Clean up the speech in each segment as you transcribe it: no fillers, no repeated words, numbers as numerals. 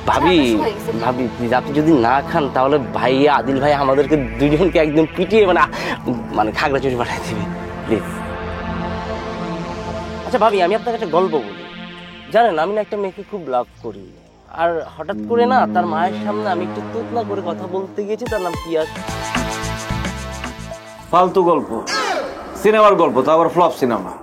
ভাবি ভাবি প্লিজ আপনি যদি না খান তাহলে ভাইয়া আদিল ভাই আমাদেরকে দুজনকে একদম পিটিয়ে মানে খাগড়াছড়ি পাঠিয়ে দিবে প্লিজ। আচ্ছা ভাবি আমি আপনাকে একটা গল্প বলি। জানেন আমি না একটা মেয়েকে খুব লাভ করি, আর হঠাৎ করে না তার মায়ের সামনে আমি একটু তুতলা করে কথা বলতে গেছি, তার নাম পিয়াস। ফালতু গল্প, সিনেমার গল্প, তা আবার ফ্লপ সিনেমা।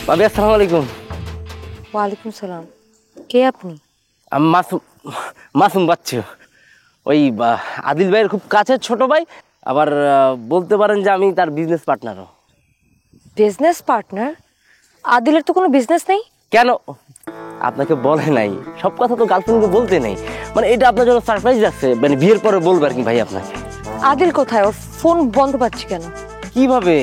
ভাবি আসসালামু আলাইকুম। ওয়ালাইকুম সালাম। কে আপনি? আমি মাসুম বাচ্চু, ওই আদিল ভাইয়ের খুব কাছের ছোট ভাই, আবার বলতে পারেন যে আমি তার বিজনেস পার্টনারও। Business partner? আদিলের তো কোনো বিজনেস নেই। কেন আপনাকে বলে নাই? সব কথা তো গার্লফ্রেন্ডকে বলতে নেই, মানে এটা আপনার জন্য সারপ্রাইজ রাখছে, মানে বিয়ের পরে বলবে আর কি ভাই আপনাকে। আদিল কোথায়? ওর ফোন বন্ধ পাচ্ছি কেন? কিভাবে?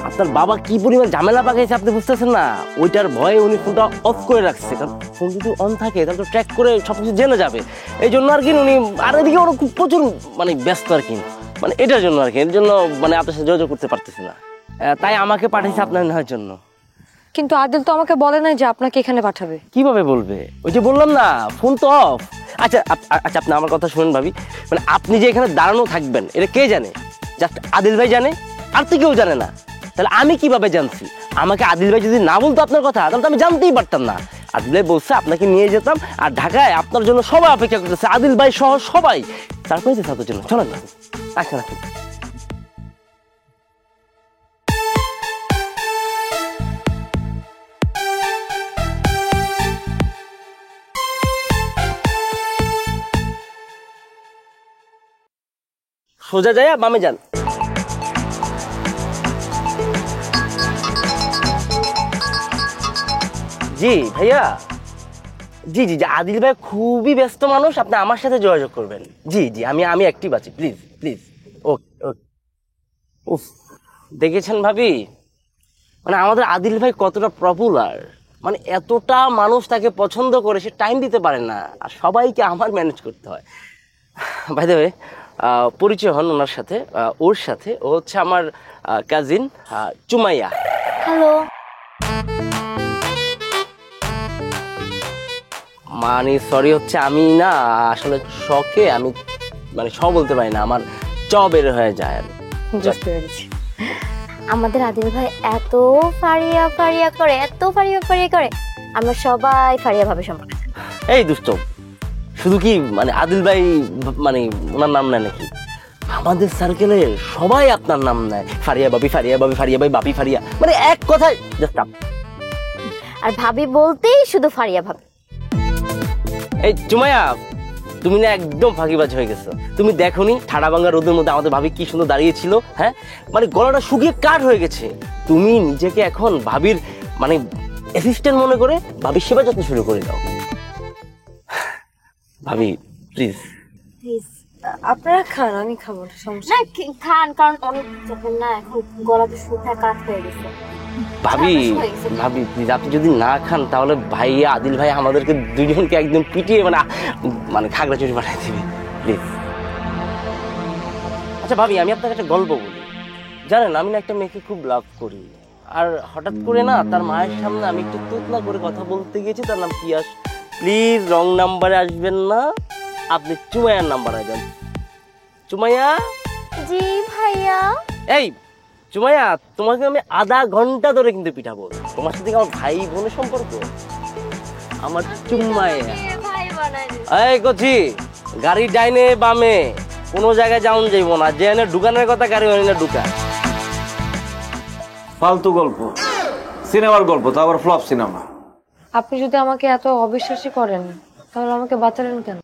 আপনার বাবা কি পরিমাণ ঝামেলা পাকাইছে আপনি বুঝতেছেন না? ওইটার ভয়ে উনি ফোনটা অফ করে রাখছে, কারণ ফোন যদি অন থাকে তাহলে তো ট্র্যাক করে সবকিছু জেনে যাবে। এই জন্য আর কি উনি, আর এদিকে ওরা খুব প্রচুর মানে ব্যস্ত আর কি, মানে এটার জন্য আর কি, এর জন্য মানে আপনার সাথে যোগাযোগ করতে পারতেছে না, তাই আমাকে পাঠিয়েছে আপনার নেওয়ার জন্য। কিন্তু আদিল তো আমাকে বলে নাই যে আপনাকে এখানে পাঠাবে। কিভাবে বলবে? ওই যে বললাম না ফোন তো অফ। আচ্ছা আচ্ছা আপনি আমার কথা শুনুন ভাবি, মানে আপনি যে এখানে দাঁড়ানো থাকবেন এটা কে জানে? জাস্ট আদিল ভাই জানে, আর তো কেউ জানে না। তাহলে আমি কিভাবে জানছি? আমাকে আদিল ভাই যদি না বলতো আপনার কথা, তাহলে তো আমি জানতেই পারতাম না। আদিল ভাই বলছে আপনাকে নিয়ে যেতাম, আর ঢাকায় আপনার জন্য সবাই অপেক্ষা করতেছে, আদিল ভাই সহ সবাই। তারপরে যে আপনার জন্য চলেন না, আচ্ছা রাখুন। সোজা যায় বামে যান। জি ভাইয়া, জি জি জি আদিল ভাই খুবই ব্যস্ত মানুষ, আপনি আমার সাথে যোগাযোগ করবেন। জি জি আমি অ্যাক্টিভ আছি, প্লিজ প্লিজ। ওকে ওকে। উফ, দেখেছেন ভাবি, মানে আমাদের আদিল ভাই কতটা পপুলার, মানে এতটা মানুষ তাকে পছন্দ করে, সে টাইম দিতে পারে না, আর সবাইকে আমার ম্যানেজ করতে হয়। বাই দ্য ওয়ে, পরিচয় হন ওনার সাথে, ওর সাথে। ও হচ্ছে আমার কাজিন চুমাইয়া। হ্যালো। মানে সরি হচ্ছে আমি না আসলে শখে আমি মানে স বলতে পারি না, আমার চ বের হয়ে যায়। বুঝতে পেরেছি। আমাদের আদিল ভাই এত ফারিয়া ফারিয়া করে, এত ফারিয়া ফারিয়া করে, আমরা সবাই ফারিয়া ভাবে সম্পর্কে। এই দুষ্ট, শুধু কি মানে আদিল ভাই মানে ওনার নাম নেয় নাকি? আমাদের সার্কেলে সবাই আপনার নাম নেয়, ফারিয়া ভাবি, ফারিয়া ভাবি, ফারিয়া ভাই, বাপি ফারিয়া, মানে এক কথায় জাস্ট। আর ভাবি বলতেই শুধু ফারিয়া ভাবি। এই চুমাইয়া, তুমি না একদম ফাঁকিবাজ হয়ে গেছো। তুমি দেখোনি ঠাডা ভাঙা রোদের মধ্যে আমাদের ভাবি কি সুন্দর দাঁড়িয়েছিল, হ্যাঁ, মানে গলাটা শুকিয়ে কাঠ হয়ে গেছে। তুমি নিজেকে এখন ভাবির মানে অ্যাসিস্ট্যান্ট মনে করে ভাবির সেবা যত্ন শুরু করে দাও। ভাবি প্লিজ। প্লিজ আপনারা খান, আমি খাবো না, সমস্যা না খান, কারণ অনেক যখন না এখন গলাতে শুকনা কাঠ হয়ে গেছে। ভাবি ভাবি প্লিজ আপনি যদি না খান তাহলে ভাইয়া আদিল ভাই আমাদেরকে দুজনকে একদম পিটিয়ে মানে খাগড়াছড়ি পাঠিয়ে দিবে প্লিজ। আচ্ছা ভাবি আমি আপনাকে একটা গল্প বলি। জানেন আমি না একটা মেয়েকে খুব লাভ করি, আর হঠাৎ করে না তার মায়ের সামনে আমি একটু তুতলা করে কথা বলতে গেছি, তার নাম পিয়াস। প্লিজ রং নাম্বারে আসবেন না, আপনি চুমাইয়ার নাম্বারে যান। চুমাইয়া। জি ভাইয়া। এই চুমাইয়া, তোমাকে আমি আধা ঘন্টা ধরে কিন্তু পিঠাবো। তোমার সাথে আমার ভাই বোনের সম্পর্ক, আমার চুমাইয়া। ভাই বানাই। এই কচি, গাড়ি ডাইনে বামে, কোনো জায়গায় যাওন যাইব না, যে এনে দোকানের কথা গাড়ি এনে ঢুকা। ফালতু গল্প, সিনেমার গল্প তো আবার ফ্লপ সিনেমা। আপনি যদি আমাকে এত অবিশ্বাসী করেন তাহলে আমাকে বাঁচালেন কেন?